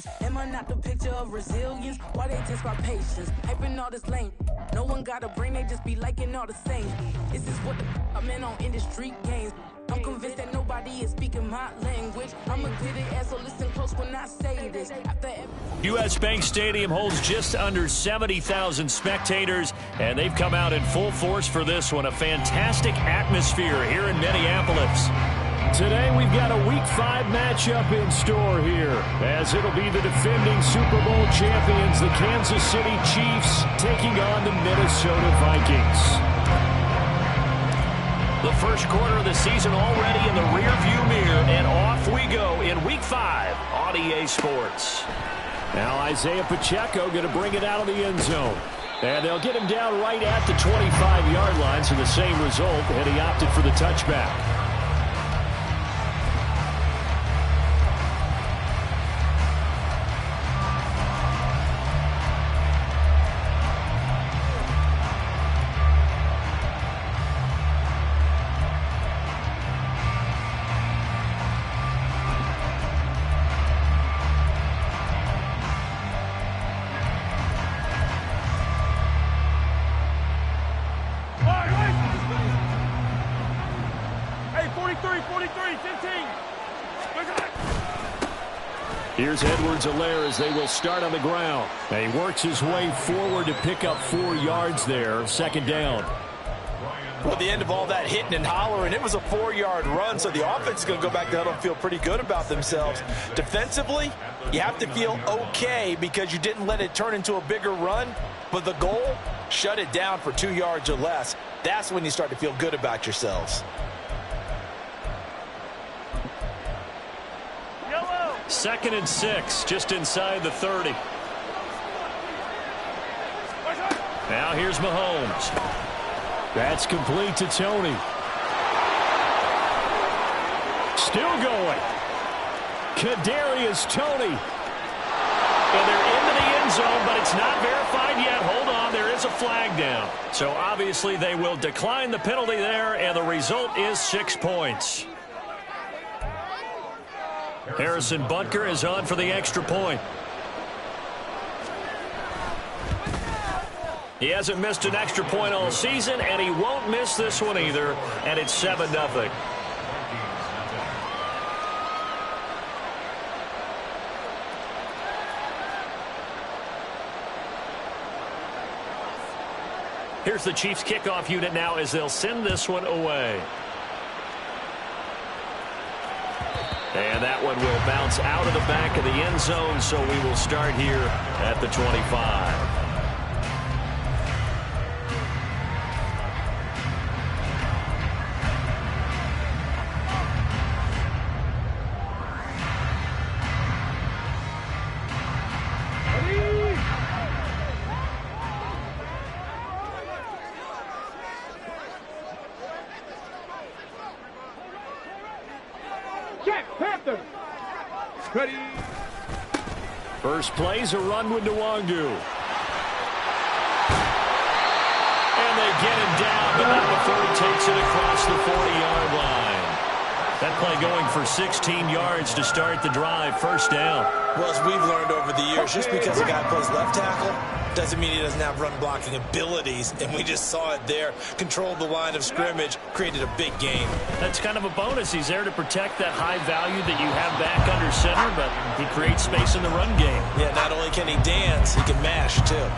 patience. Am I not the picture of resilience? Why they test my patience? Hyping all this lame. No one got a brain, they just be liking all the same. Is this what the I'm in on industry games? I'm convinced that nobody is speaking my language. I'm a good ass, so listen close when I say this. U.S. Bank Stadium holds just under 70,000 spectators, and they've come out in full force for this one. A fantastic atmosphere here in Minneapolis. Today we've got a Week 5 matchup in store here, as it'll be the defending Super Bowl champions, the Kansas City Chiefs, taking on the Minnesota Vikings. The first quarter of the season already in the rearview mirror, and off we go in Week 5 on EA Sports. Now Isaiah Pacheco going to bring it out of the end zone. And they'll get him down right at the 25-yard line, so the same result, and he opted for the touchback. Here's Edwards-Helaire as they will start on the ground. And he works his way forward to pick up 4 yards there. Second down. Well, the end of all that hitting and hollering, it was a 4-yard run, so the offense is going to go back to huddle and feel pretty good about themselves. Defensively, you have to feel okay because you didn't let it turn into a bigger run, but the goal, shut it down for 2 yards or less. That's when you start to feel good about yourselves. Second and 6, just inside the 30. Now here's Mahomes. That's complete to Tony. Still going. Kadarius Toney. And they're into the end zone, but it's not verified yet. Hold on, there is a flag down. So obviously they will decline the penalty there, and the result is 6 points. Harrison Butker is on for the extra point. He hasn't missed an extra point all season, and he won't miss this one either, and it's 7-0. Here's the Chiefs kickoff unit now as they'll send this one away. And that one will bounce out of the back of the end zone, so we will start here at the 25. First play's a run with Nwangu. And they get him down, but not before he takes it across the 40-yard line. That play going for 16 yards to start the drive. First down. Well, as we've learned over the years, just because a guy plays left tackle doesn't mean he doesn't have run blocking abilities, and we just saw it there. Controlled the line of scrimmage, created a big gain. That's kind of a bonus. He's there to protect that high value that you have back under center, but he creates space in the run game. Yeah, not only can he dance, he can mash, too.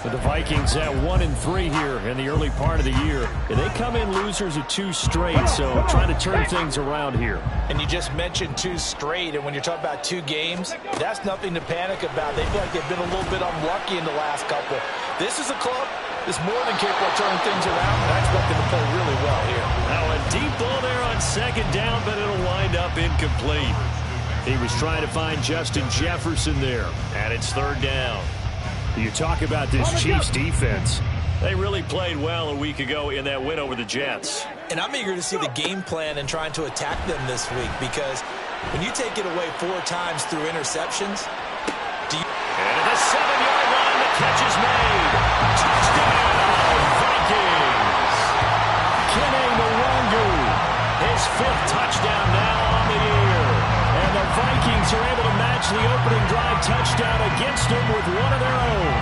But the Vikings at 1-3 here in the early part of the year. And they come in losers of 2 straight, so trying to turn things around here. And you just mentioned 2 straight, and when you're talking about 2 games, that's nothing to panic about. They feel like they've been a little bit unlucky in the last couple. This is a club that's more than capable of turning things around, and I expect them to play really well here. Now a deep ball there on second down, but it'll wind up incomplete. He was trying to find Justin Jefferson there, and it's third down. You talk about this Chiefs defense. They really played well a week ago in that win over the Jets. And I'm eager to see the game plan and trying to attack them this week, because when you take it away 4 times through interceptions, and at the 7-yard line, the catch is made. Touchdown, Vikings. Kene Nwangu. His 5th touchdown now on the year. And the Vikings are able to match the opening drive touchdown against them with one of their own.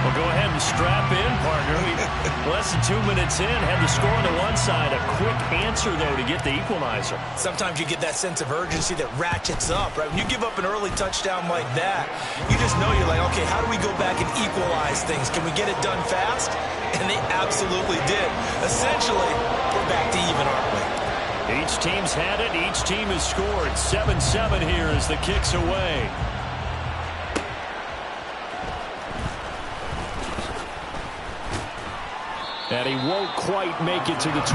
Well, go ahead and strap in, partner. Less than 2 minutes in, had the score on the one side. A quick answer, though, to get the equalizer. Sometimes you get that sense of urgency that ratchets up, right? When you give up an early touchdown like that, you just know you're like, okay, how do we go back and equalize things? Can we get it done fast? And they absolutely did. Essentially, we're back to even, aren't we? Each team's had it. Each team has scored. 7-7 here as the kick's away. And he won't quite make it to the 25.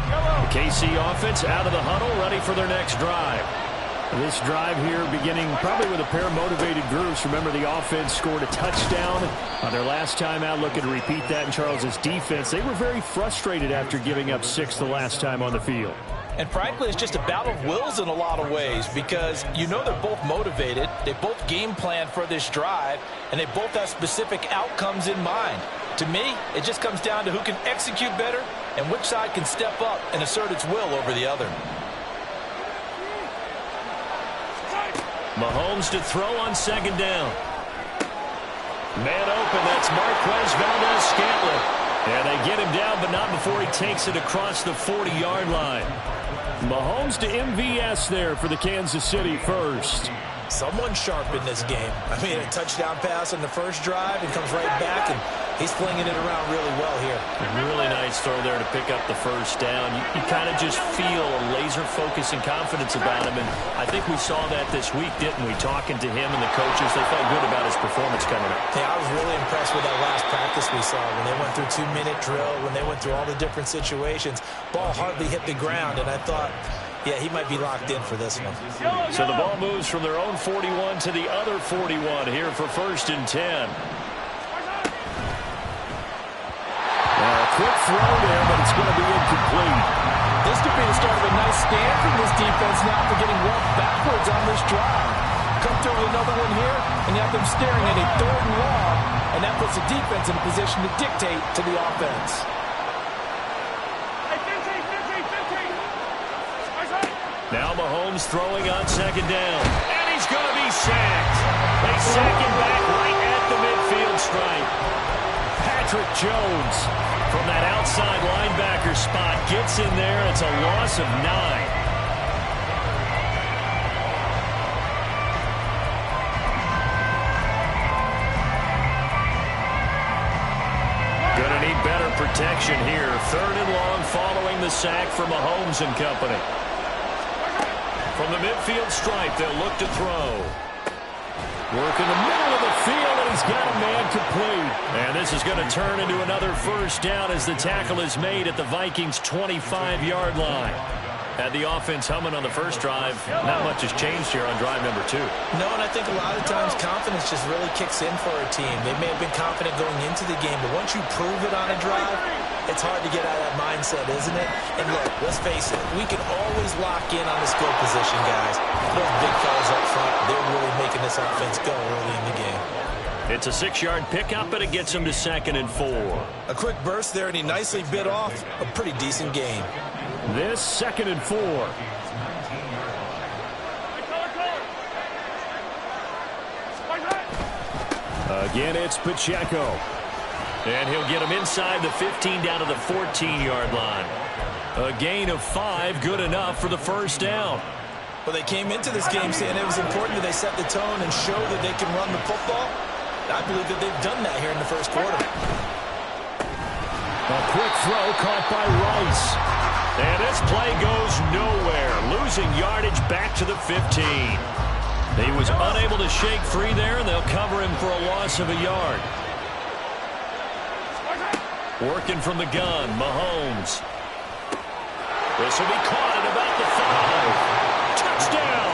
The KC offense out of the huddle, ready for their next drive. This drive here beginning probably with a pair of motivated groups. Remember, the offense scored a touchdown on their last time out. Looking to repeat that in Charles's defense. They were very frustrated after giving up 6 the last time on the field. And frankly, it's just a battle of wills in a lot of ways because you know they're both motivated. They both game plan for this drive, and they both have specific outcomes in mind. To me, it just comes down to who can execute better and which side can step up and assert its will over the other. Mahomes to throw on second down. Man open, that's Marquez Valdez-Scantling. And they get him down, but not before he takes it across the 40-yard line. Mahomes to MVS there for the Kansas City first. Someone sharp in this game. I mean, a touchdown pass on the first drive and comes right back, and he's flinging it around really well here. A really nice throw there to pick up the first down. You kind of just feel a laser focus and confidence about him, and I think we saw that this week, didn't we? Talking to him and the coaches, they felt good about his performance coming up. Yeah, I was really impressed with that last practice we saw when they went through 2-minute drill, when they went through all the different situations. Ball hardly hit the ground, and I thought, yeah, he might be locked in for this one. So the ball moves from their own 41 to the other 41 here for 1st and 10. A quick throw there, but it's going to be incomplete. This could be the start of a nice stand from this defense now for getting walked backwards on this drive. Come through with another one here, and you have them staring at a 3rd and long, and that puts the defense in a position to dictate to the offense. Now Mahomes throwing on second down. And he's going to be sacked. They sack him back right at the midfield stripe. Patrick Jones from that outside linebacker spot gets in there. It's a loss of 9. Gonna need better protection here. 3rd and long following the sack from Mahomes and company. From the midfield stripe, they'll look to throw. Work in the middle of the field, and he's got a man complete. And this is going to turn into another first down as the tackle is made at the Vikings' 25-yard line. Had the offense humming on the first drive. Not much has changed here on drive number 2. No, and I think a lot of times confidence just really kicks in for a team. They may have been confident going into the game, but once you prove it on a drive, it's hard to get out of that mindset, isn't it? And look, let's face it, we can always lock in on the skill position, guys. Those big fellas up front, they're really making this offense go early in the game. It's a 6-yard pickup, and it gets him to 2nd and 4. A quick burst there, and he nicely bit off a pretty decent gain. This 2nd and 4. Again, it's Pacheco. And he'll get him inside the 15 down to the 14-yard line. A gain of 5, good enough for the first down. Well, they came into this game saying it was important that they set the tone and show that they can run the football. I believe that they've done that here in the first quarter. A quick throw caught by Rice. And this play goes nowhere. Losing yardage back to the 15. He was unable to shake free there, and they'll cover him for a loss of a yard. Working from the gun, Mahomes. This will be caught at about the 5. Touchdown!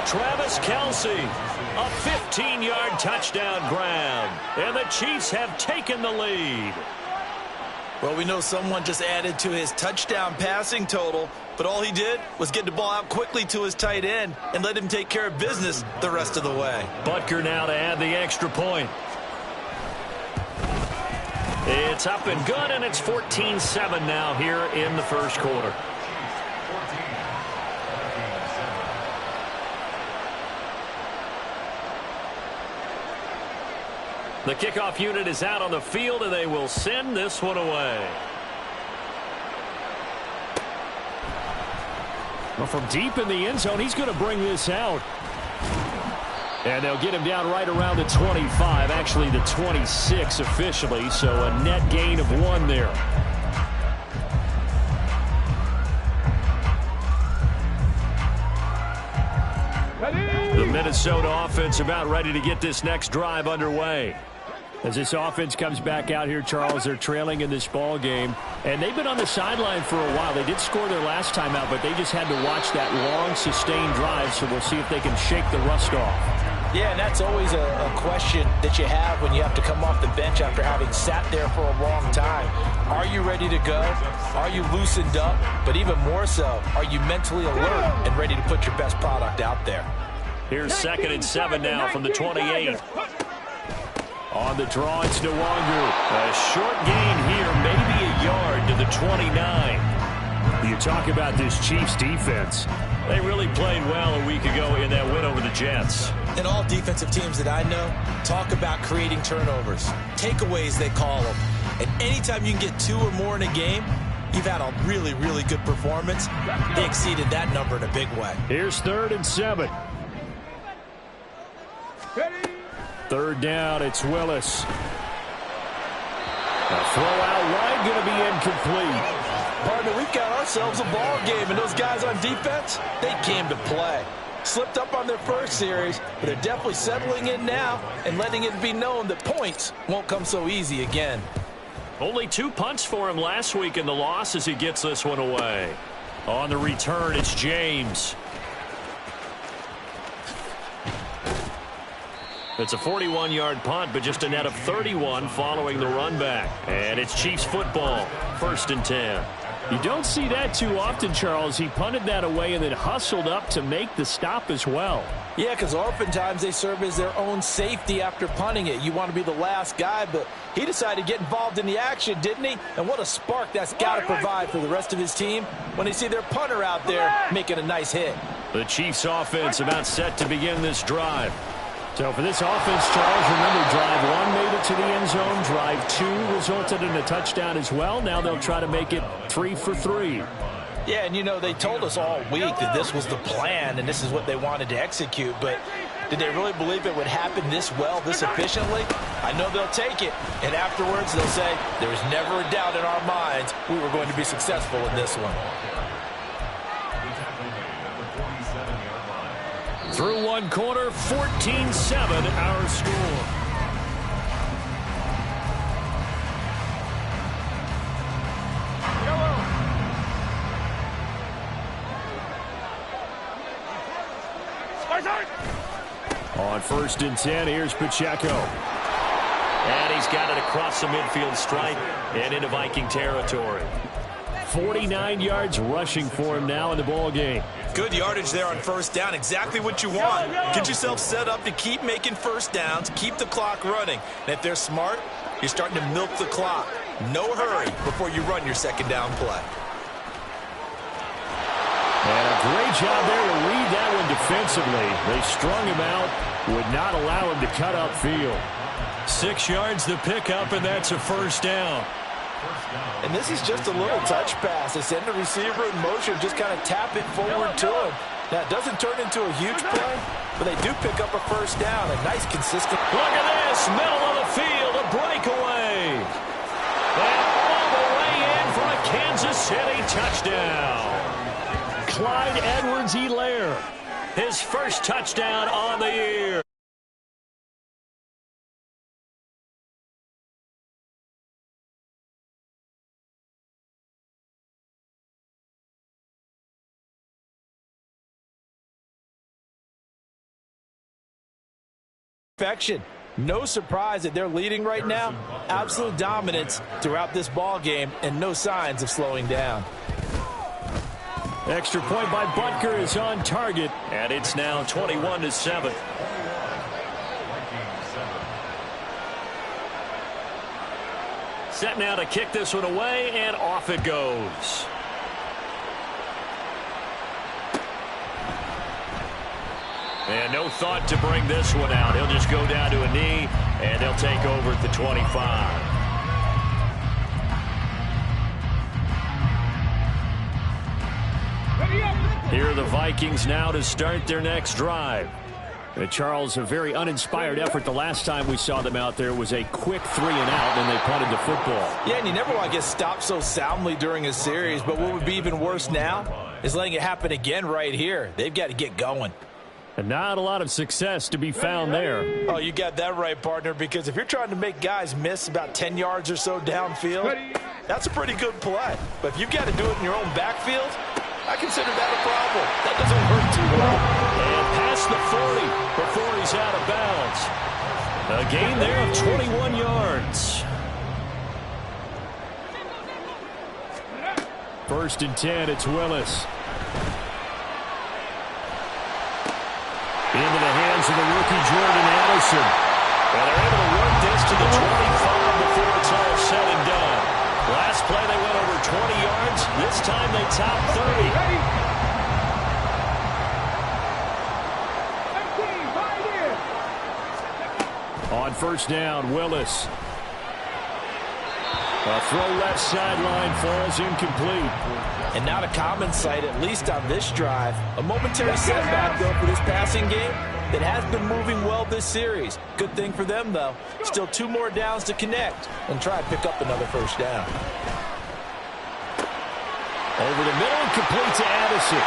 Travis Kelce, a 15-yard touchdown grab. And the Chiefs have taken the lead. Well, we know someone just added to his touchdown passing total, but all he did was get the ball out quickly to his tight end and let him take care of business the rest of the way. Butker now to add the extra point. It's up and good, and it's 14-7 now here in the first quarter. The kickoff unit is out on the field, and they will send this one away. Well, from deep in the end zone, he's going to bring this out. And they'll get him down right around the 25, actually the 26 officially, so a net gain of 1 there. The Minnesota offense about ready to get this next drive underway. As this offense comes back out here, Charles, they're trailing in this ball game. And they've been on the sideline for a while. They did score their last time out, but they just had to watch that long, sustained drive, so we'll see if they can shake the rust off. Yeah, and that's always a question that you have when you have to come off the bench after having sat there for a long time. Are you ready to go? Are you loosened up? But even more so, are you mentally alert and ready to put your best product out there? Here's 2nd and 7 now from the 28. On the draw, it's no longer. A short gain here, maybe a yard to the 29. You talk about this Chiefs defense. They really played well a week ago in that win over the Jets. And all defensive teams that I know talk about creating turnovers. Takeaways, they call them. And anytime you can get 2 or more in a game, you've had a really, really good performance. They exceeded that number in a big way. Here's 3rd and 7. Third down, it's Willis. A throw out wide, going to be incomplete. Partner, we've got ourselves a ball game, and those guys on defense, they came to play. Slipped up on their first series, but they're definitely settling in now and letting it be known that points won't come so easy again. Only 2 punts for him last week in the loss as he gets this one away. On the return, it's James. It's a 41-yard punt, but just a net of 31 following the run back. And it's Chiefs football, 1st and 10. You don't see that too often, Charles. He punted that away and then hustled up to make the stop as well. Yeah, because oftentimes they serve as their own safety after punting it. You want to be the last guy, but he decided to get involved in the action, didn't he? And what a spark that's got to provide for the rest of his team when they see their punter out there making a nice hit. The Chiefs offense about set to begin this drive. So for this offense, Charles, remember, drive 1 made it to the end zone. Drive 2 resulted in a touchdown as well. Now they'll try to make it 3 for 3. Yeah, and you know, they told us all week that this was the plan and this is what they wanted to execute, but did they really believe it would happen this well, this efficiently? I know they'll take it, and afterwards they'll say, there was never a doubt in our minds we were going to be successful in this one. Through 1 quarter, 14-7 our score. On 1st and 10, here's Pacheco. And he's got it across the midfield stripe and into Viking territory. 49 yards rushing for him now in the ball game. Good yardage there on 1st down. Exactly what you want. Get yourself set up to keep making 1st downs, keep the clock running. And if they're smart, you're starting to milk the clock. No hurry before you run your 2nd down play. And a great job there to read that one defensively. They strung him out, would not allow him to cut upfield. 6 yards to pick up, and that's a 1st down. And this is just a little touch pass. They send the receiver in motion, just kind of tap it forward to him. Now, it doesn't turn into a huge play, but they do pick up a 1st down. A nice, consistent. Look at this, middle of the field, a breakaway. And all the way in for a Kansas City touchdown. Clyde Edwards-Helaire. His 1st touchdown on the year. Perfection. No surprise that they're leading right now. Absolute dominance throughout this ball game and no signs of slowing down. Extra point by Butker is on target. And it's now 21-7. Set now to kick this one away, and off it goes. And no thought to bring this one out. He'll just go down to a knee, and they'll take over at the 25. Here are the Vikings now to start their next drive. Charles, a very uninspired effort the last time we saw them out there. Was a quick 3 and out, and they punted the football. Yeah, and you never want to get stopped so soundly during a series, but what would be even worse now is letting it happen again right here. They've got to get going. And not a lot of success to be found there. Oh, you got that right, partner, because if you're trying to make guys miss about 10 yards or so downfield, that's a pretty good play. But if you've got to do it in your own backfield, I consider that a problem. That doesn't hurt too well. And past the 40 before he's out of bounds. A gain there of 21 yards. 1st and 10, it's Willis. Into the hands of the rookie Jordan Addison. And they're able to work this to the 25 before it's all said and done. Last play they went over 20 yards. This time they topped 30. On 1st down, Willis. A throw left sideline falls incomplete. And not a common sight, at least on this drive. A momentary setback, though, for this passing game that has been moving well this series. Good thing for them, though. Still 2 more downs to connect and try to pick up another 1st down. Over the middle, complete to Addison.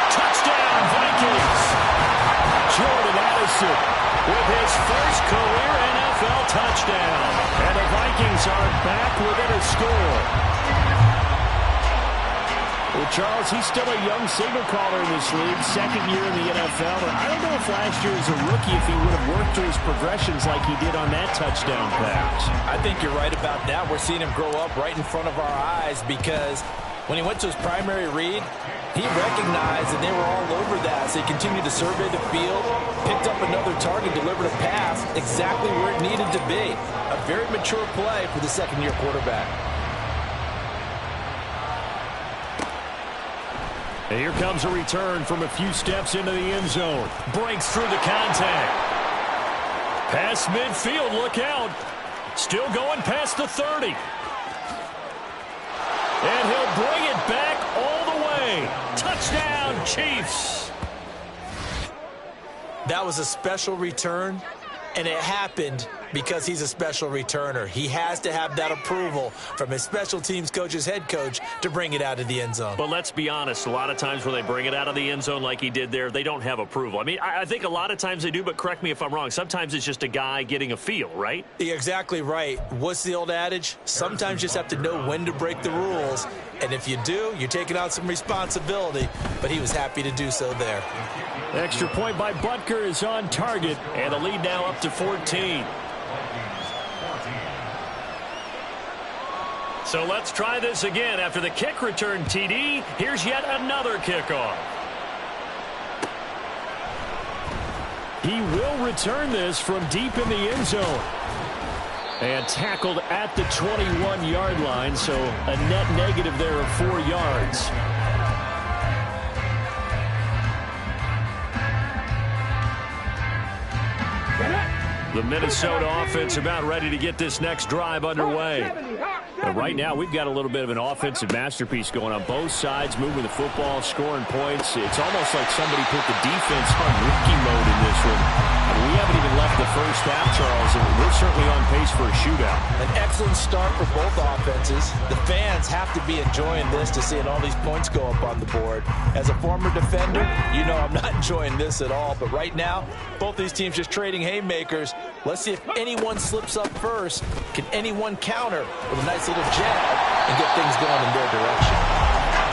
Touchdown, Vikings! Jordan Addison with his first career NFL touchdown. And the Vikings are back within a score. Well, Charles, he's still a young signal caller in this league, 2nd year in the NFL. And I don't know if last year as a rookie, if he would have worked through his progressions like he did on that touchdown pass. I think you're right about that. We're seeing him grow up right in front of our eyes because when he went to his primary read, he recognized that they were all over that. So he continued to survey the field, picked up another target, delivered a pass exactly where it needed to be. A very mature play for the 2nd-year quarterback. And here comes a return from a few steps into the end zone. Breaks through the contact. Past midfield, look out. Still going past the 30. And he'll bring it back all the way. Touchdown, Chiefs. That was a special return, and it happened because he's a special returner. He has to have that approval from his special teams coach's head coach to bring it out of the end zone. But let's be honest, a lot of times when they bring it out of the end zone like he did there, they don't have approval. I mean, I think a lot of times they do, but correct me if I'm wrong. Sometimes it's just a guy getting a feel, right? You're exactly right. What's the old adage? Sometimes you just have to know when to break the rules. And if you do, you're taking on some responsibility. But he was happy to do so there. Extra point by Butker is on target. And the lead now up to 14. So let's try this again. After the kick return TD, here's yet another kickoff. He will return this from deep in the end zone. And tackled at the 21-yard line, so a net negative there of 4 yards. The Minnesota offense about ready to get this next drive underway. And right now, we've got a little bit of an offensive masterpiece going on both sides, moving the football, scoring points. It's almost like somebody put the defense on rookie mode in this one. I mean, we haven't even left the first half, Charles, and we're certainly on pace for a shootout. An excellent start for both offenses. The fans have to be enjoying this to seeing all these points go up on the board. As a former defender, you know I'm not enjoying this at all. But right now, both these teams just trading haymakers. Let's see if anyone slips up first. Can anyone counter with a nice little jab and get things going in their direction?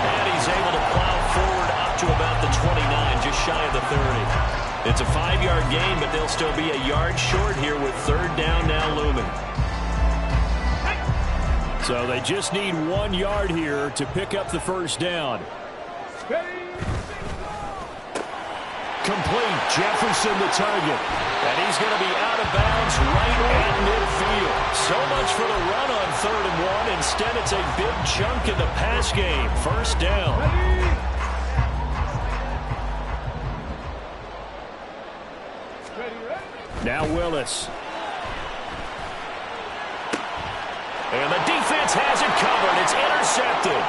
And he's able to plow forward up to about the 29, just shy of the 30. It's a 5-yard gain, but they'll still be a yard short here with third down now looming. So they just need 1 yard here to pick up the first down. Complete. Jefferson the target. And he's going to be out of bounds right at midfield. So much for the run on 3rd and 1. Instead, it's a big chunk in the pass game. First down. Now Willis. And the defense has it covered. It's intercepted.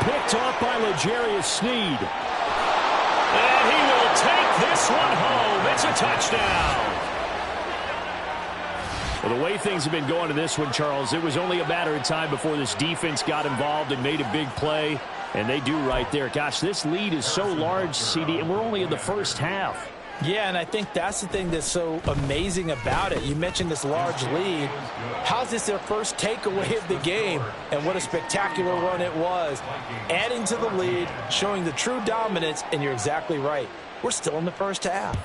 Picked off by L'Jarius Sneed. And he will take this one home. It's a touchdown. Well, the way things have been going to this one, Charles, it was only a matter of time before this defense got involved and made a big play. And they do right there. Gosh, this lead is so large, CD, and we're only in the first half. Yeah, and I think that's the thing that's so amazing about it. You mentioned this large lead. How's this their first takeaway of the game? And what a spectacular run it was. Adding to the lead, showing the true dominance, and you're exactly right. We're still in the first half.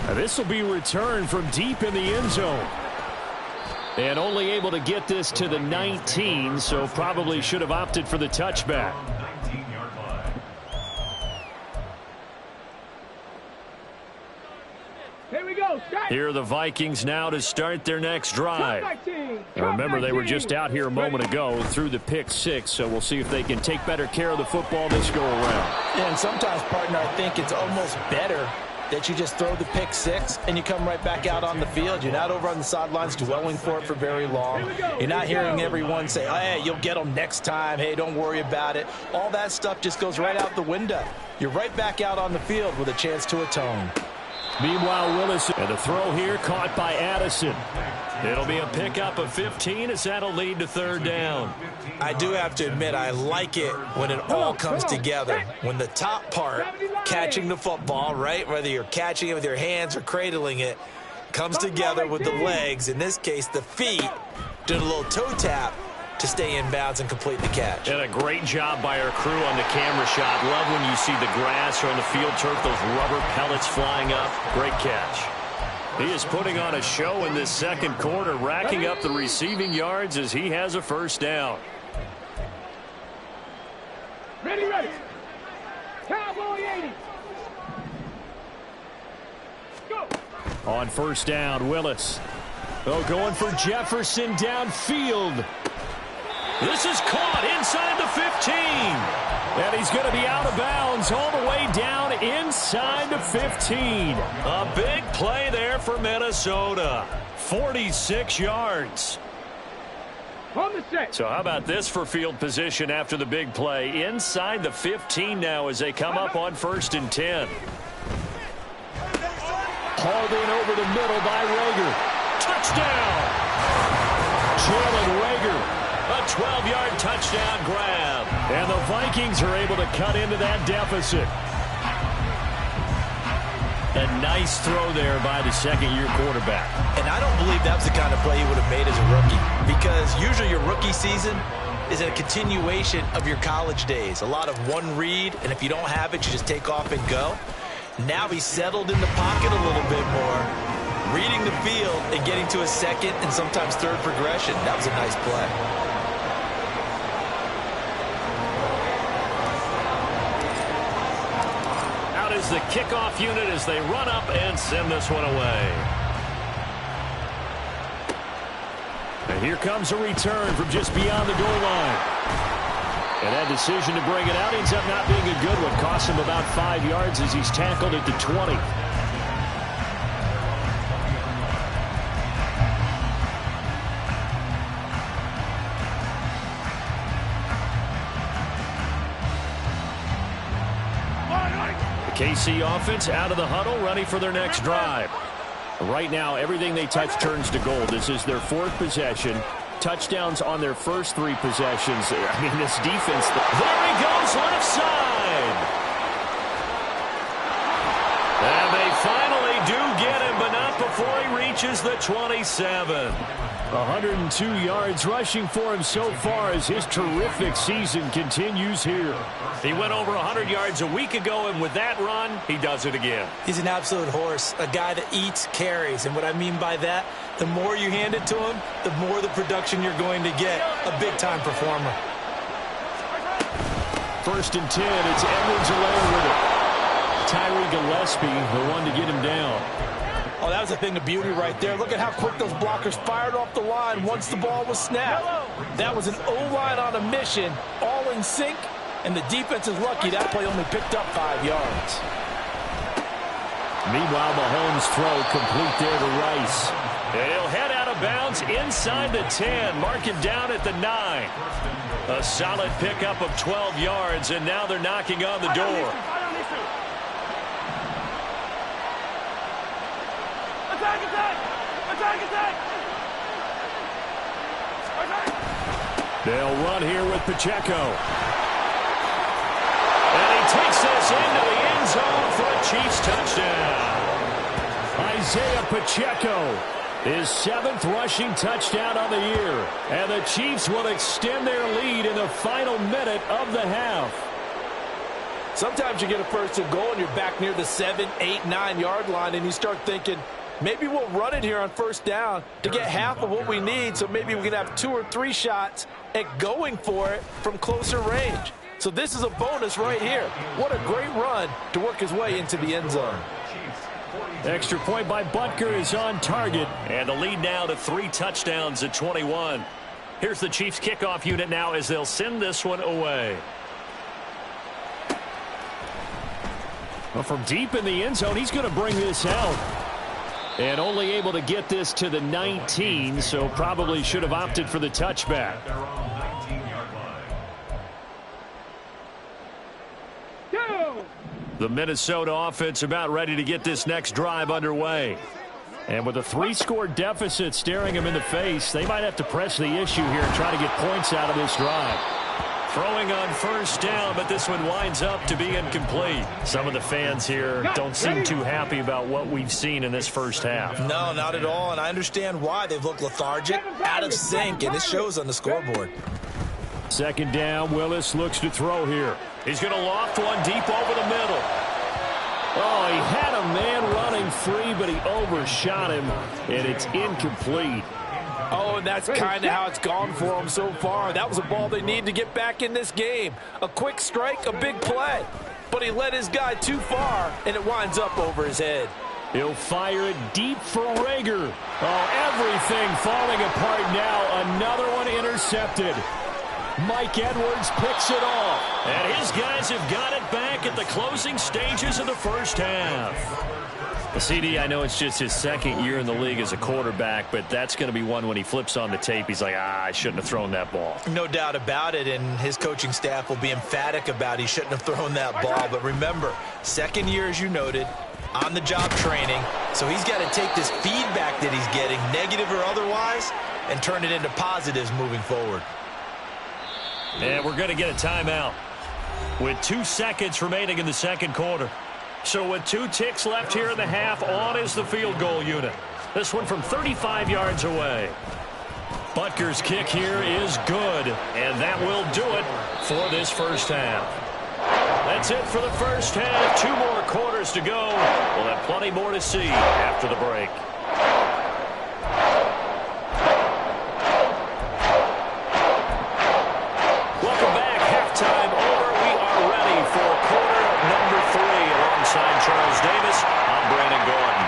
Now this will be returned from deep in the end zone. And only able to get this to the 19, so probably should have opted for the touchback. Here we go. Here are the Vikings now to start their next drive. Now remember, they were just out here a moment ago through the pick 6, so we'll see if they can take better care of the football this go around. And sometimes, partner, I think it's almost better that you just throw the pick 6 and you come right back out on the field. You're not over on the sidelines dwelling for it for very long. You're not hearing everyone say, hey, you'll get them next time. Hey, don't worry about it. All that stuff just goes right out the window. You're right back out on the field with a chance to atone. Meanwhile, Willis, and the throw here caught by Addison. It'll be a pickup of 15 as that'll lead to third down. I do have to admit, I like it when it all comes together. When the top part, catching the football, right, whether you're catching it with your hands or cradling it, comes together with the legs, in this case the feet, doing a little toe tap to stay in bounds and complete the catch. And a great job by our crew on the camera shot. Love when you see the grass or on the field turf, those rubber pellets flying up. Great catch. He is putting on a show in this second quarter, racking up the receiving yards as he has a first down. Ready. Cowboy 80. Go. On first down, Willis. Oh, going for Jefferson downfield. This is caught inside the 15. And he's going to be out of bounds all the way down inside the 15. A big play there for Minnesota. 46 yards. On the set. So how about this for field position after the big play? Inside the 15 now as they come up on 1st and 10. Hauled in over the middle by Rager. Touchdown! Jalen Rager. A 12-yard touchdown grab. And the Vikings are able to cut into that deficit. A nice throw there by the second-year quarterback. And I don't believe that was the kind of play he would have made as a rookie, because usually your rookie season is a continuation of your college days. A lot of one read, and if you don't have it, you just take off and go. Now he's settled in the pocket a little bit more, reading the field and getting to a second and sometimes third progression. That was a nice play. Is the kickoff unit as they run up and send this one away. And here comes a return from just beyond the goal line. And that decision to bring it out ends up not being a good one. Cost him about 5 yards as he's tackled at the 20. KC offense out of the huddle, ready for their next drive. Right now, everything they touch turns to gold. This is their 4th possession. Touchdowns on their first 3 possessions. I mean, this defense. There he goes, left side. And they finally do get him, but not before he reaches the 27. 102 yards rushing for him so far as his terrific season continues here. He went over 100 yards a week ago, and with that run, he does it again. He's an absolute horse, a guy that eats carries. And what I mean by that, the more you hand it to him, the more the production you're going to get. A big-time performer. 1st and 10. It's Edwards-Helaire with it. Tyree Gillespie, the one to get him down. Oh, that was a thing of beauty right there. Look at how quick those blockers fired off the line once the ball was snapped. That was an O-line on a mission, all in sync, and the defense is lucky that play only picked up 5 yards. Meanwhile, Mahomes' throw complete there to Rice. And he'll head out of bounds inside the 10, mark him down at the 9. A solid pickup of 12 yards, and now they're knocking on the door. They'll run here with Pacheco. And he takes this into the end zone for a Chiefs touchdown. Isaiah Pacheco, his 7th rushing touchdown on the year. And the Chiefs will extend their lead in the final minute of the half. Sometimes you get a 1st and goal and you're back near the 7, 8, 9-yard line, and you start thinking, maybe we'll run it here on 1st down to get half of what we need, so maybe we can have 2 or 3 shots at going for it from closer range. So this is a bonus right here. What a great run to work his way into the end zone. Extra point by Butker is on target. And the lead now to 3 touchdowns at 21. Here's the Chiefs kickoff unit now as they'll send this one away. Well, from deep in the end zone, he's going to bring this out. And only able to get this to the 19, so probably should have opted for the touchback. The Minnesota offense about ready to get this next drive underway. And with a 3-score deficit staring him in the face, they might have to press the issue here and try to get points out of this drive. Throwing on 1st down, but this one winds up to be incomplete. Some of the fans here don't seem too happy about what we've seen in this first half. No, not at all, and I understand why. They've looked lethargic, out of sync, and it shows on the scoreboard. 2nd down, Willis looks to throw here. He's going to loft one deep over the middle. Oh, he had a man running free, but he overshot him, and it's incomplete. Oh, and that's kind of how it's gone for them so far. That was a ball they need to get back in this game. A quick strike, a big play. But he led his guy too far, and it winds up over his head. He'll fire it deep for Rager. Oh, everything falling apart now. Another one intercepted. Mike Edwards picks it off. And his guys have got it back at the closing stages of the first half. CD, I know it's just his 2nd year in the league as a quarterback, but that's going to be one when he flips on the tape, he's like, I shouldn't have thrown that ball. No doubt about it, and his coaching staff will be emphatic about he shouldn't have thrown that ball. But remember, 2nd year, as you noted, on-the-job training, so he's got to take this feedback that he's getting, negative or otherwise, and turn it into positives moving forward. And we're going to get a timeout with 2 seconds remaining in the 2nd quarter. So with 2 ticks left here in the half, on is the field goal unit. This one from 35 yards away. Butker's kick here is good, and that will do it for this first half. That's it for the first half. 2 more quarters to go. We'll have plenty more to see after the break. Welcome back. Halftime over. We are ready for quarter number 3. Alongside Charles Davis, I'm Brandon Gordon.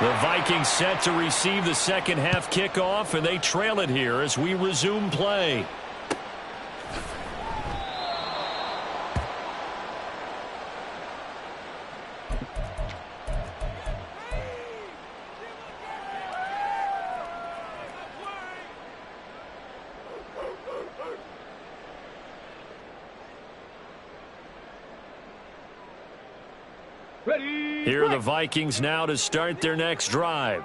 The Vikings set to receive the 2nd half kickoff, and they trail it here as we resume play. Ready. Here are the Vikings now to start their next drive.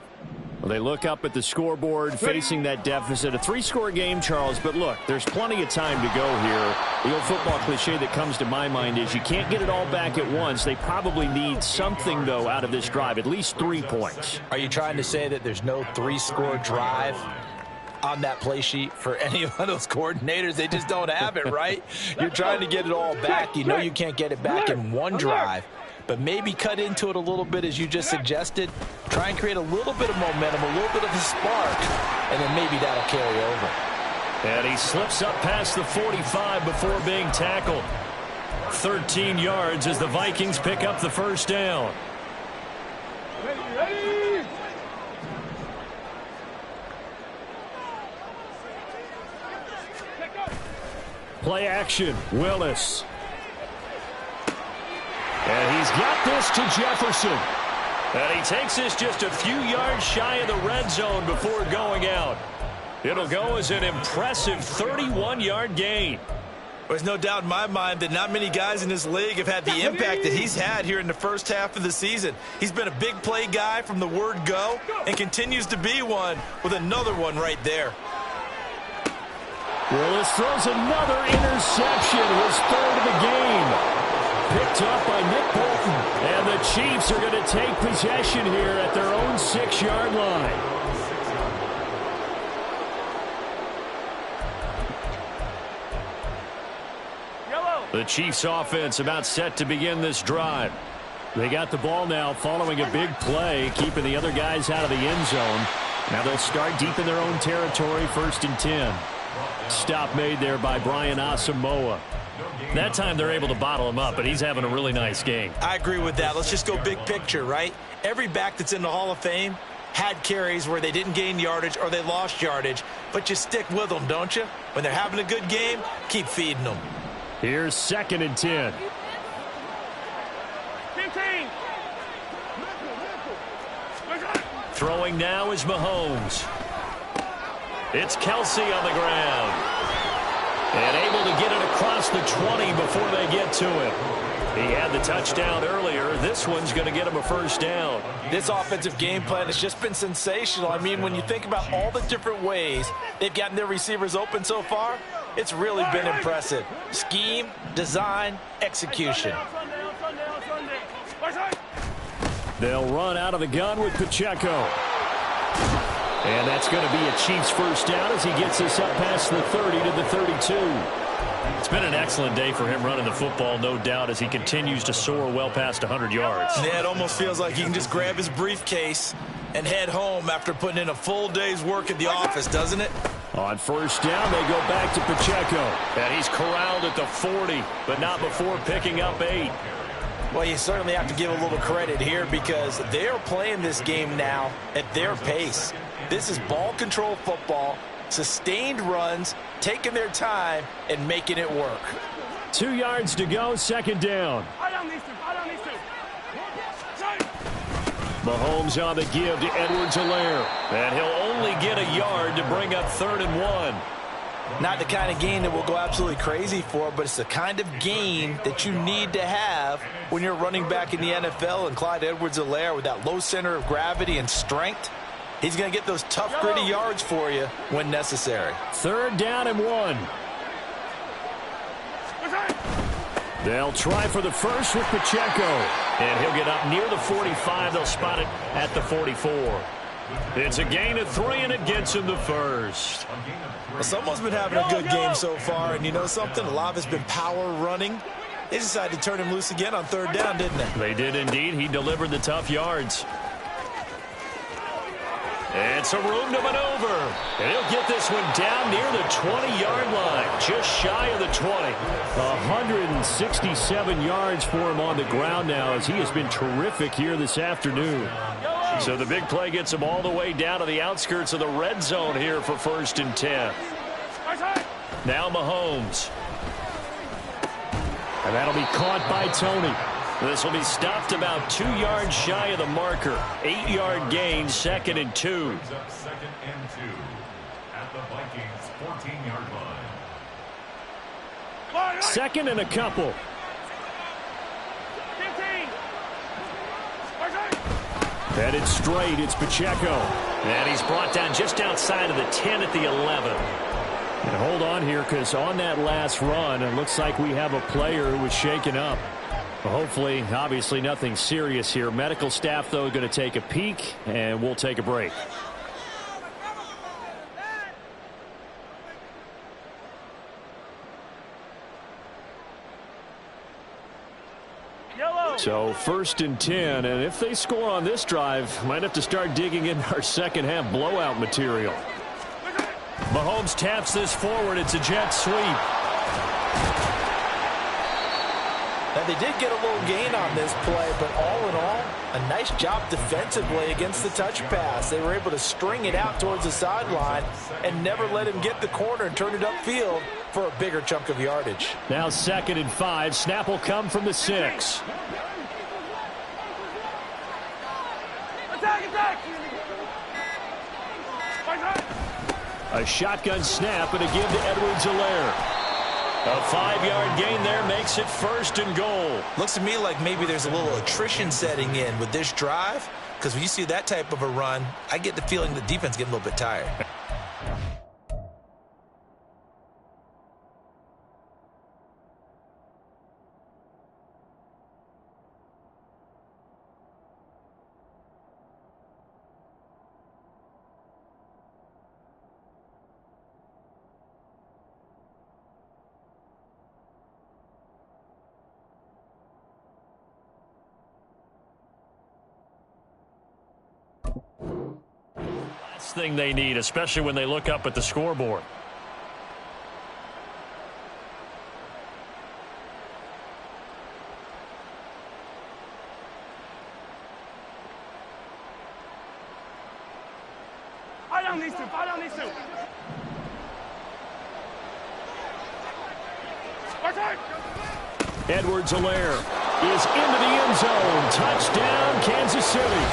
Well, they look up at the scoreboard, facing that deficit. A 3-score game, Charles, but look, there's plenty of time to go here. The old football cliche that comes to my mind is you can't get it all back at once. They probably need something, though, out of this drive, at least 3 points. Are you trying to say that there's no 3-score drive on that play sheet for any of those coordinators? They just don't have it, right? You're trying to get it all back. You know you can't get it back in one drive. But maybe cut into it a little bit, as you just suggested. Try and create a little bit of momentum, a little bit of a spark, and then maybe that'll carry over. And he slips up past the 45 before being tackled. 13 yards as the Vikings pick up the first down. Ready. Play action, Willis. And he's got this to Jefferson. And he takes this just a few yards shy of the red zone before going out. It'll go as an impressive 31-yard gain. There's no doubt in my mind that not many guys in this league have had the impact that he's had here in the first half of the season. He's been a big play guy from the word go and continues to be one with another one right there. Willis throws another interception, his third of the game. Picked up by Nick Bolton. And the Chiefs are going to take possession here at their own 6-yard line. The Chiefs offense about set to begin this drive. They got the ball now following a big play, keeping the other guys out of the end zone. Now they'll start deep in their own territory, 1st and 10. Stop made there by Brian Asamoah. That time they're able to bottle him up, but he's having a really nice game. I agree with that. Let's just go big picture, right? Every back that's in the Hall of Fame had carries where they didn't gain yardage or they lost yardage, but you stick with them, don't you? When they're having a good game, keep feeding them. Here's 2nd and 10. 15. Throwing now is Mahomes. It's Kelsey on the ground. And able to get it across the 20 before they get to it. He had the touchdown earlier. This one's going to get him a first down. This offensive game plan has just been sensational. I mean, when you think about all the different ways they've gotten their receivers open so far, it's really been impressive. Scheme, design, execution. They'll run out of the gun with Pacheco. And that's going to be a Chiefs first down as he gets this up past the 30 to the 32. It's been an excellent day for him running the football, no doubt, as he continues to soar well past 100 yards. Yeah, it almost feels like he can just grab his briefcase and head home after putting in a full day's work at the office, doesn't it? On first down, they go back to Pacheco. And he's corralled at the 40, but not before picking up 8. Well, you certainly have to give a little credit here because they're playing this game now at their pace. This is ball control football, sustained runs, taking their time, and making it work. 2 yards to go, 2nd down. Mahomes on the give to Edwards-Helaire. And he'll only get a yard to bring up 3rd and 1. Not the kind of game that we'll go absolutely crazy for, but it's the kind of game that you need to have when you're running back in the NFL. And Clyde Edwards-Helaire, with that low center of gravity and strength, he's going to get those tough, gritty yards for you when necessary. 3rd down and 1. They'll try for the first with Pacheco. And he'll get up near the 45. They'll spot it at the 44. It's a gain of 3, and it gets him the first. Well, someone's been having a good game so far, and you know something? A lot of it's been power running. They decided to turn him loose again on 3rd down, didn't they? They did indeed. He delivered the tough yards. It's a room to maneuver. And he'll get this one down near the 20-yard line, just shy of the 20. 167 yards for him on the ground now as he has been terrific here this afternoon. So the big play gets him all the way down to the outskirts of the red zone here for 1st and 10. Now Mahomes. And that'll be caught by Tony. This will be stopped about 2 yards shy of the marker. 8-yard gain, 2nd and 2. 2nd and 2 at the Vikings 14-yard line. 2nd and a couple. 15. Headed straight, it's Pacheco. And he's brought down just outside of the 10 at the 11. And hold on here, because on that last run, it looks like we have a player who was shaken up. Well, hopefully, obviously nothing serious here. Medical staff, though, going to take a peek, and we'll take a break. So 1st and 10, and if they score on this drive, might have to start digging in our second half blowout material. Mahomes taps this forward. It's a jet sweep. Now, they did get a little gain on this play, but all in all, a nice job defensively against the touch pass. They were able to string it out towards the sideline and never let him get the corner and turn it upfield for a bigger chunk of yardage. Now 2nd and 5. Snap will come from the 6. A shotgun snap and a give to Edwards-Helaire. A 5-yard gain there makes it 1st and goal. Looks to me like maybe there's a little attrition setting in with this drive, because when you see that type of a run, I get the feeling the defense getting a little bit tired. Last thing they need, especially when they look up at the scoreboard. Fire on these two. Edwards-Helaire is into the end zone. Touchdown, Kansas City.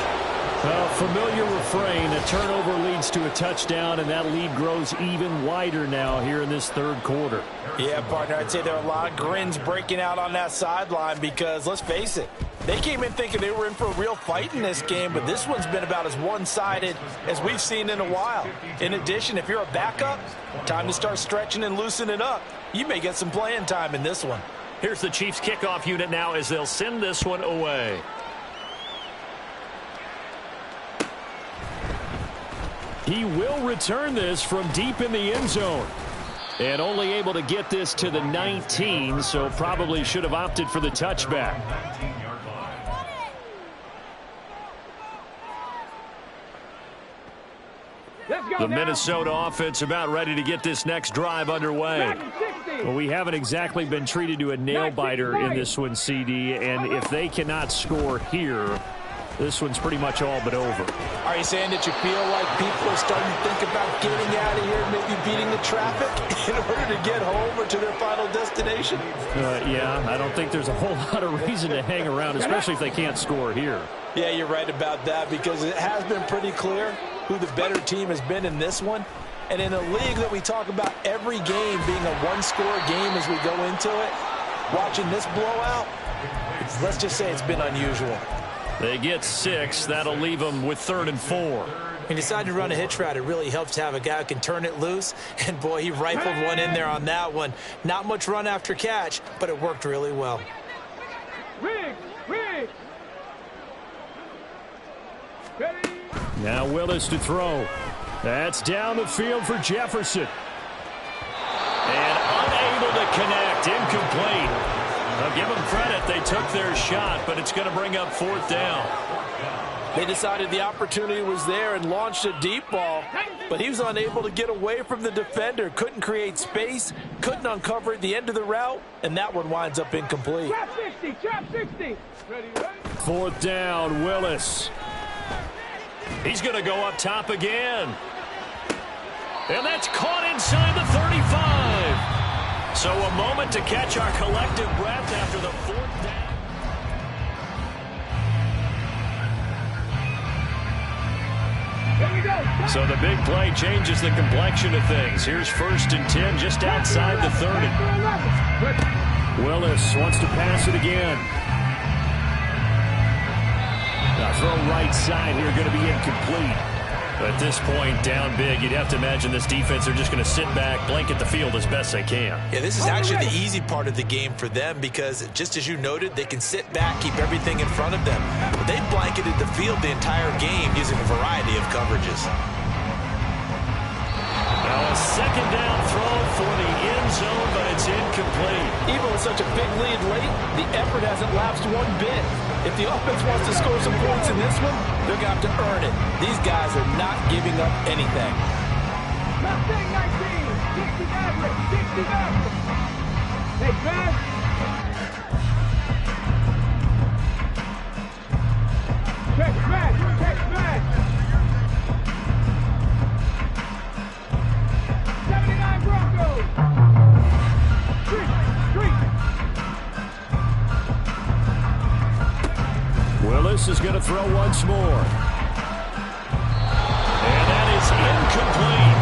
A familiar refrain. A turnover leads to a touchdown, and that lead grows even wider now here in this 3rd quarter. Yeah, partner, I'd say there are a lot of grins breaking out on that sideline because, let's face it, they came in thinking they were in for a real fight in this game, but this one's been about as one-sided as we've seen in a while. In addition, if you're a backup, time to start stretching and loosening up. You may get some playing time in this one. Here's the Chiefs kickoff unit now as they'll send this one away. He will return this from deep in the end zone. And only able to get this to the 19, so probably should have opted for the touchback. The Minnesota offense about ready to get this next drive underway. Well, we haven't exactly been treated to a nail-biter in this one, CD, and if they cannot score here, this one's pretty much all but over. Are you saying that you feel like people are starting to think about getting out of here, maybe beating the traffic in order to get home or to their final destination? Yeah, I don't think there's a whole lot of reason to hang around, especially if they can't score here. Yeah, you're right about that because it has been pretty clear who the better team has been in this one. And in a league that we talk about every game being a one-score game as we go into it, watching this blowout, let's just say it's been unusual. They get 6. That'll leave them with 3rd and 4. He decided to run a hitch route. It really helps to have a guy who can turn it loose. And, boy, he rifled one in there on that one. Not much run after catch, but it worked really well. Riggs! Now Willis to throw. That's down the field for Jefferson. And unable to connect. Incomplete. I'll give them credit. They took their shot, but it's going to bring up 4th down. They decided the opportunity was there and launched a deep ball, but he was unable to get away from the defender. Couldn't create space, couldn't uncover at the end of the route, and that one winds up incomplete. Trap 60. 4th down, Willis. He's going to go up top again. And that's caught inside the 35. So a moment to catch our collective breath after the 4th down. So the big play changes the complexion of things. Here's 1st and 10 just outside the 30. Willis wants to pass it again. Throw right side here, going to be incomplete. At this point, down big, you'd have to imagine this defense are just going to sit back, blanket the field as best they can. Yeah, this is actually the easy part of the game for them because, just as you noted, they can sit back, keep everything in front of them. But they've blanketed the field the entire game using a variety of coverages. Now a second down throw for the end zone, but it's incomplete. Even with such a big lead late, the effort hasn't lapsed one bit. If the offense wants to score some points in this one, they're going to have to earn it. These guys are not giving up anything. Left thing, 19. 60 average. 60 average. Take back. Check back. Check back. 79 Broncos. Street. Willis is going to throw once more. And that is incomplete.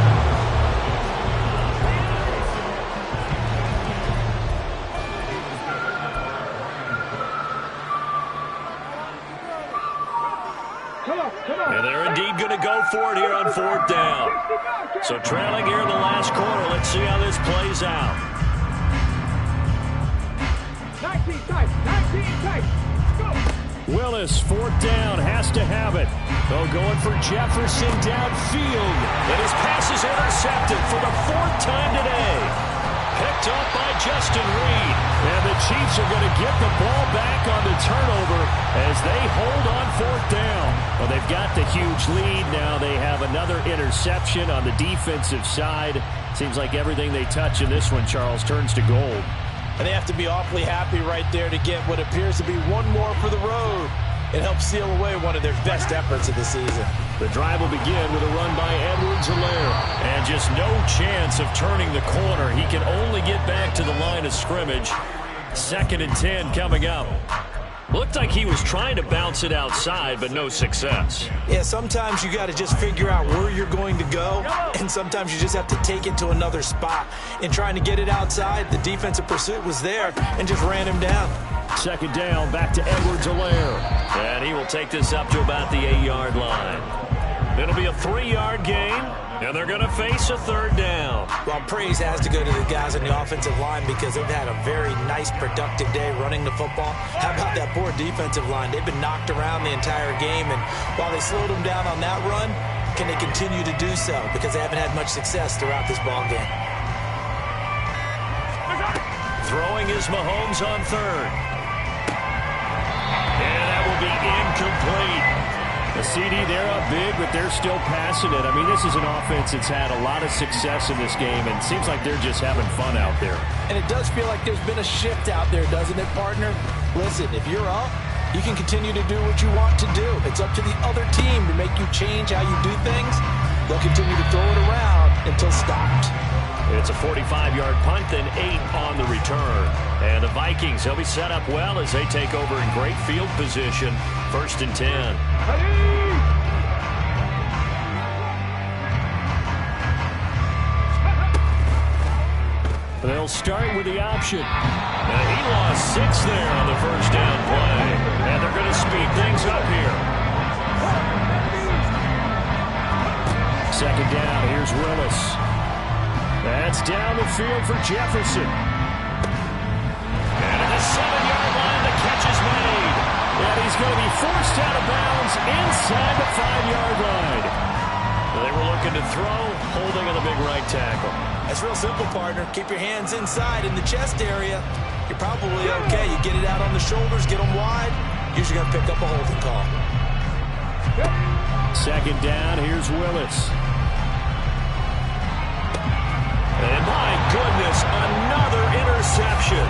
And they're indeed going to go for it here on fourth down. So trailing here in the last quarter. Let's see how this plays out. 19 tight. 19 tight. Go. Willis, fourth down, has to have it. Oh, going for Jefferson downfield. And his pass is intercepted for the fourth time today. Picked up by Justin Reed. And the Chiefs are going to get the ball back on the turnover as they hold on fourth down. Well, they've got the huge lead. Now they have another interception on the defensive side. Seems like everything they touch in this one, Charles, turns to gold. And they have to be awfully happy right there to get what appears to be one more for the road. It helps seal away one of their best efforts of the season. The drive will begin with a run by Edwards-Helaire. And just no chance of turning the corner. He can only get back to the line of scrimmage. 2nd and 10 coming up. Looked like he was trying to bounce it outside, but no success. Yeah, sometimes you got to just figure out where you're going to go, and sometimes you just have to take it to another spot. In trying to get it outside, the defensive pursuit was there and just ran him down. 2nd down, back to Edwards-Helaire. And he will take this up to about the 8-yard line. It'll be a 3-yard gain, and they're going to face a 3rd down. Well, praise has to go to the guys on the offensive line because they've had a very nice, productive day running the football. How about that poor defensive line? They've been knocked around the entire game, and while they slowed them down on that run, can they continue to do so? Because they haven't had much success throughout this ball game. Throwing is Mahomes on 3rd. And that will be incomplete. The CD, they're up big, but they're still passing it. I mean, this is an offense that's had a lot of success in this game, and it seems like they're just having fun out there. And it does feel like there's been a shift out there, doesn't it, partner? Listen, if you're up, you can continue to do what you want to do. It's up to the other team to make you change how you do things. They'll continue to throw it around until stopped. It's a 45-yard punt, then 8 on the return. And the Vikings, they'll be set up well as they take over in great field position. 1st and 10. They'll start with the option. And he lost 6 there on the 1st down play. And they're going to speed things up here. 2nd down, here's Willis. That's down the field for Jefferson. And at the 7-yard line, the catch is made. And he's going to be forced out of bounds inside the 5-yard line. They were looking to throw, holding in the big right tackle. That's real simple, partner. Keep your hands inside in the chest area. You're probably okay. You get it out on the shoulders, get them wide. Usually going to pick up a holding call. 2nd down, here's Willis. And my goodness, another interception.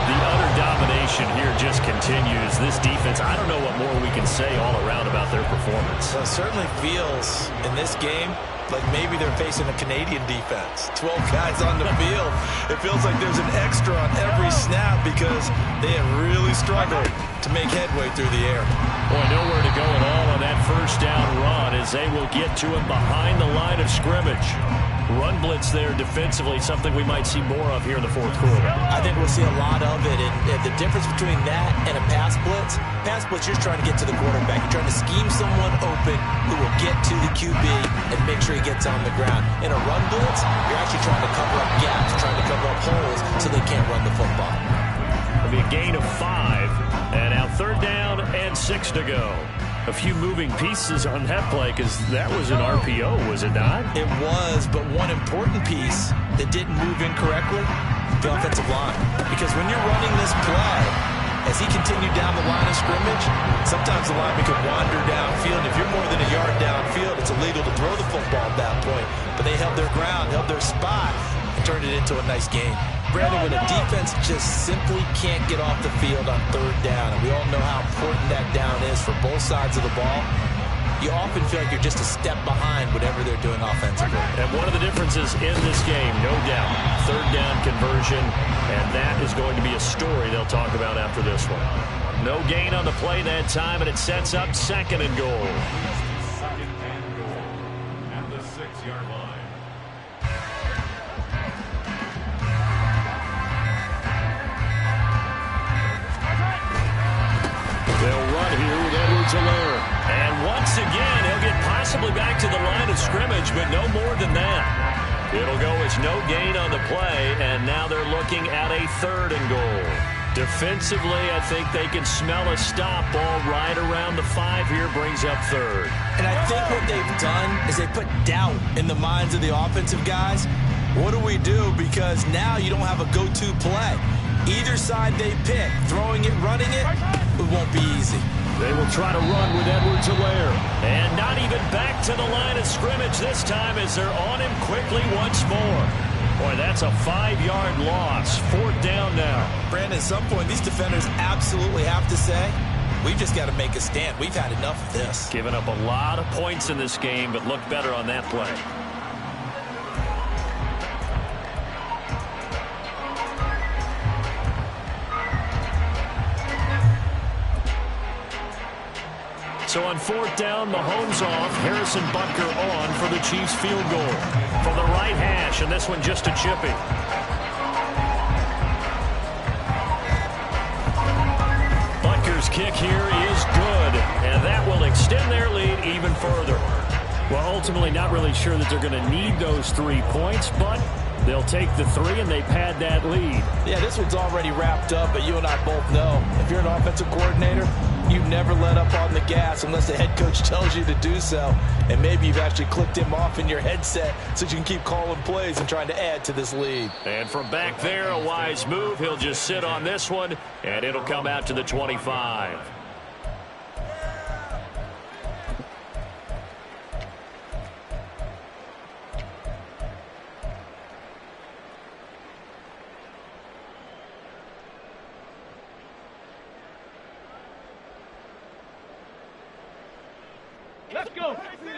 The utter domination here just continues. This defense, I don't know what more we can say all around about their performance. Well, it certainly feels in this game like maybe they're facing a Canadian defense. 12 guys on the field. It feels like there's an extra on every snap because they have really struggled to make headway through the air. Boy, nowhere to go at all on that 1st down run as they will get to him behind the line of scrimmage. run blitz there defensively, something we might see more of here in the fourth quarter. I think we'll see a lot of it, and the difference between that and a pass blitz, you're just trying to get to the quarterback. You're trying to scheme someone open who will get to the QB and make sure he gets on the ground. In a run blitz, you're actually trying to cover up gaps, trying to cover up holes so they can't run the football. It'll be a gain of 5, and now 3rd down and 6 to go. A few moving pieces on that play because that was an RPO, was it not? It was, but one important piece that didn't move incorrectly, the offensive line. Because when you're running this play, as he continued down the line of scrimmage, sometimes the lineman could wander downfield. If you're more than a yard downfield, it's illegal to throw the football at that point. But they held their ground, held their spot, and turned it into a nice game. Brandon, when a defense just simply can't get off the field on 3rd down, and we all know how important that down is for both sides of the ball, you often feel like you're just a step behind whatever they're doing offensively. And one of the differences in this game, no doubt, 3rd down conversion, and that is going to be a story they'll talk about after this one. No gain on the play that time, and it sets up 2nd and goal. 2nd and goal at the 6-yard line. They'll run here with Edwards-Helaire. And once again, he'll get possibly back to the line of scrimmage, but no more than that. It'll go as no gain on the play, and now they're looking at a 3rd and goal. Defensively, I think they can smell a stop ball right around the 5 here, brings up 3rd. And I think what they've done is they put doubt in the minds of the offensive guys. What do we do? Because now you don't have a go-to play. Either side they pick, throwing it, running it, it won't be easy. They will try to run with Edwards-Helaire. And not even back to the line of scrimmage this time as they're on him quickly once more. Boy, that's a 5-yard loss. 4th down now. Brandon, at some point, these defenders absolutely have to say, we've just got to make a stand. We've had enough of this. Giving up a lot of points in this game, but looked better on that play. So on 4th down, Mahomes off, Harrison Butker on for the Chiefs field goal. From the right hash, and this one just a chippy. Butker's kick here is good, and that will extend their lead even further. Well, ultimately not really sure that they're going to need those 3 points, but they'll take the 3 and they pad that lead. Yeah, this one's already wrapped up, but you and I both know if you're an offensive coordinator, you never let up on the gas unless the head coach tells you to do so. And maybe you've actually clicked him off in your headset so you can keep calling plays and trying to add to this lead. And from back there, a wise move. He'll just sit on this one, and it'll come out to the 25.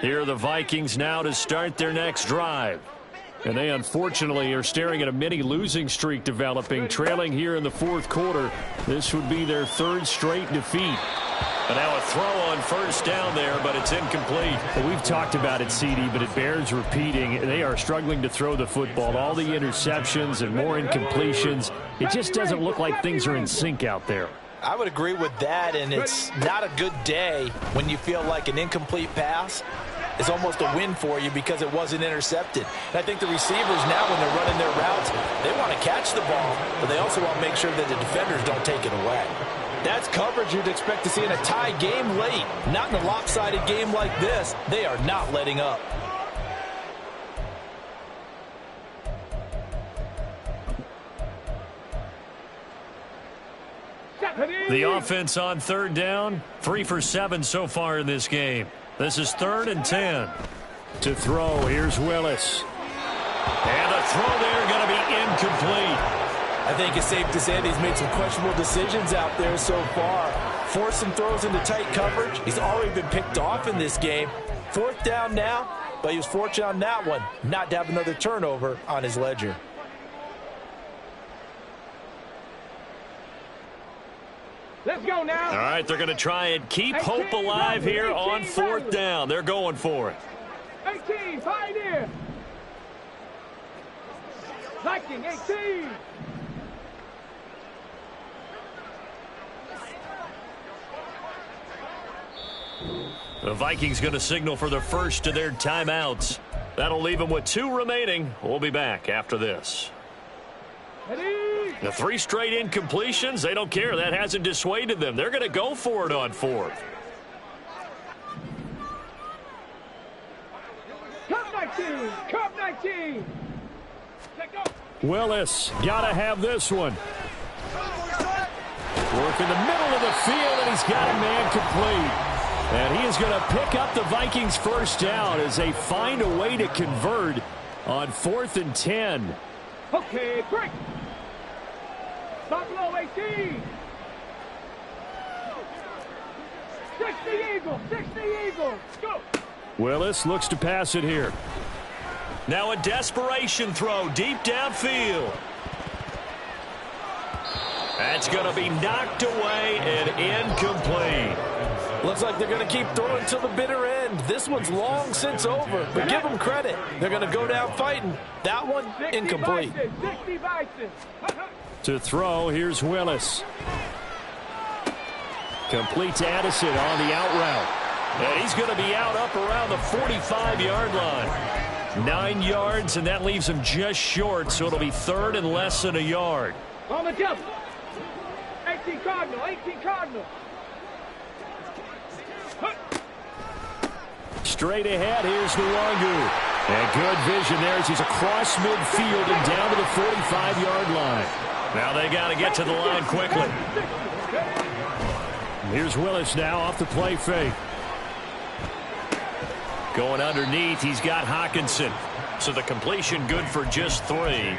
Here are the Vikings now to start their next drive. And they unfortunately are staring at a mini losing streak developing, trailing here in the 4th quarter. This would be their 3rd straight defeat. And now a throw on 1st down there, but it's incomplete. Well, we've talked about it, CD, but it bears repeating. They are struggling to throw the football. All the interceptions and more incompletions. It just doesn't look like things are in sync out there. I would agree with that, and it's not a good day when you feel like an incomplete pass is almost a win for you because it wasn't intercepted. And I think the receivers now, when they're running their routes, they want to catch the ball, but they also want to make sure that the defenders don't take it away. That's coverage you'd expect to see in a tie game late. Not in a lopsided game like this. They are not letting up. The offense on 3rd down, 3 for 7 so far in this game. This is 3rd and 10. To throw, here's Willis. And the throw there going to be incomplete. I think it's safe to say that he's made some questionable decisions out there so far. Forced some throws into tight coverage. He's already been picked off in this game. 4th down now, but he was fortunate on that one not to have another turnover on his ledger. Let's go now. All right, they're going to try and keep hope alive here on 4th down. They're going for it. 18, Pioneer. Viking 18. The Vikings going to signal for the first of their timeouts. That'll leave them with 2 remaining. We'll be back after this. Ready? The 3 straight incompletions, they don't care. That hasn't dissuaded them. They're going to go for it on 4th. Cup 19. Cup 19. Willis, got to have this one. Work in the middle of the field, and he's got a man complete. And he is going to pick up the Vikings' first down as they find a way to convert on 4th and 10. Okay, break. Buffalo 18. 60 Eagles. 60 Eagles. Go. Willis looks to pass it here. Now a desperation throw deep downfield. That's going to be knocked away and incomplete. Looks like they're going to keep throwing to the bitter end. This one's long since over, but give them credit. They're going to go down fighting. That one, incomplete. 60 Vikings. To throw, here's Willis. Complete to Addison on the out route. And he's going to be out up around the 45-yard line. 9 yards, and that leaves him just short, so it'll be 3rd and less than a yard. On the double. 18 Cardinal. 18 Cardinal. Straight ahead, here's Nwangu. And good vision there as he's across midfield and down to the 45-yard line. Now they got to get to the line quickly. Here's Willis now off the play fake. Going underneath, he's got Hawkinson. So the completion good for just 3.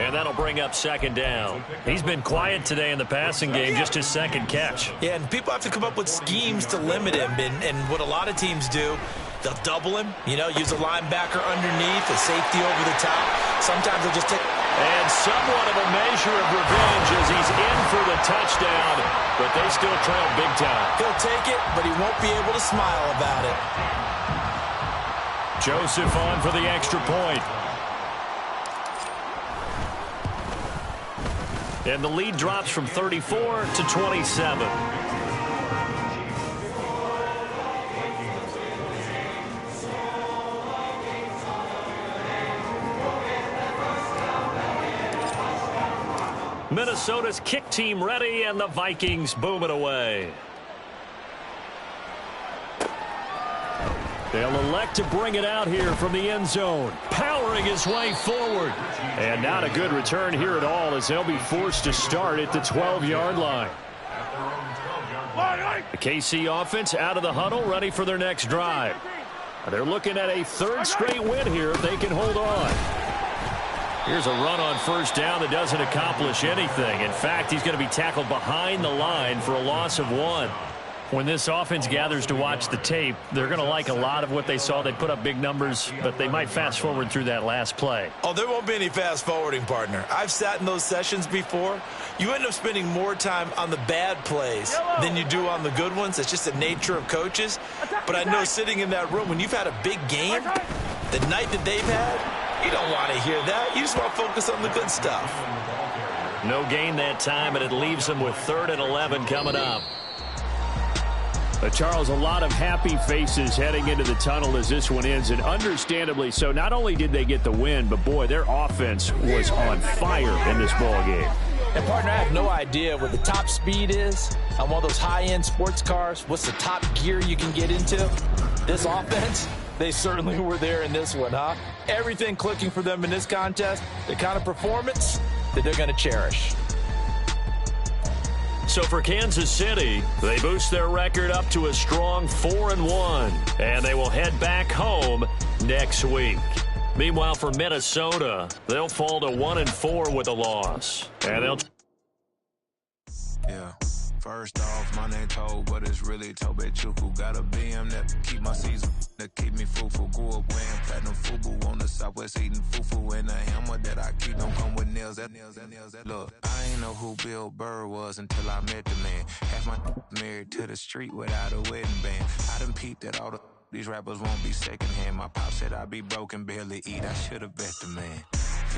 And that'll bring up 2nd down. He's been quiet today in the passing game, just his 2nd catch. Yeah, and people have to come up with schemes to limit him. And what a lot of teams do, they'll double him, use a linebacker underneath, a safety over the top. Sometimes they'll just take... And somewhat of a measure of revenge as he's in for the touchdown, but they still trail big time. He'll take it, but he won't be able to smile about it. Joseph on for the extra point. And the lead drops from 34 to 27. Minnesota's kick team ready, and the Vikings boom it away. They'll elect to bring it out here from the end zone. Powering his way forward. And not a good return here at all as they'll be forced to start at the 12-yard line. The KC offense out of the huddle, ready for their next drive. They're looking at a 3rd straight win here if they can hold on. Here's a run on 1st down that doesn't accomplish anything. In fact, he's going to be tackled behind the line for a loss of 1. When this offense gathers to watch the tape, they're going to like a lot of what they saw. They put up big numbers, but they might fast forward through that last play. Oh, there won't be any fast forwarding, partner. I've sat in those sessions before. You end up spending more time on the bad plays than you do on the good ones. It's just the nature of coaches. But I know sitting in that room, when you've had a big game, the night that they've had, you don't want to hear that. You just want to focus on the good stuff. No gain that time, and it leaves them with 3rd and 11 coming up. Charles, a lot of happy faces heading into the tunnel as this one ends, and understandably so. Not only did they get the win, but, boy, their offense was on fire in this ball game. And, partner, I have no idea what the top speed is on one of those high-end sports cars. What's the top gear you can get into? This offense, they certainly were there in this one, huh? Everything clicking for them in this contest, the kind of performance that they're going to cherish. So for Kansas City, they boost their record up to a strong 4-1, and they will head back home next week. Meanwhile, for Minnesota, they'll fall to 1-4 with a loss, and they'll. Yeah. First off, my name Toad, but it's really Tobe Chuku. Got a BM that keep my season, that keep me fruitful. Grew up wearing platinum FUBU on the Southwest eating fufu. And a hammer that I keep don't come with nails. Look, I ain't know who Bill Burr was until I met the man. Half my married to the street without a wedding band. I done peeped at all these rappers won't be secondhand. My pop said I'd be broken, barely eat. I should've bet the man.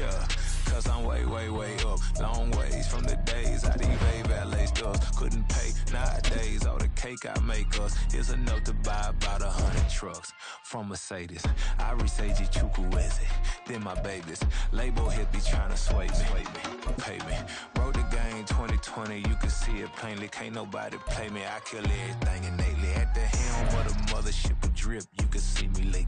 Yeah, cause I'm way, way, way up. Long ways from the days I evade valet stores. Couldn't pay nowadays. All the cake I make us is enough to buy about 100 trucks. From Mercedes, I resage Chukwueze. Then my babies, label hit be trying to sway me, pay me. Wrote the game 2020, you can see it plainly. Can't nobody play me. I kill everything innately. At the helm of the mothership of drip, you can see me leaking.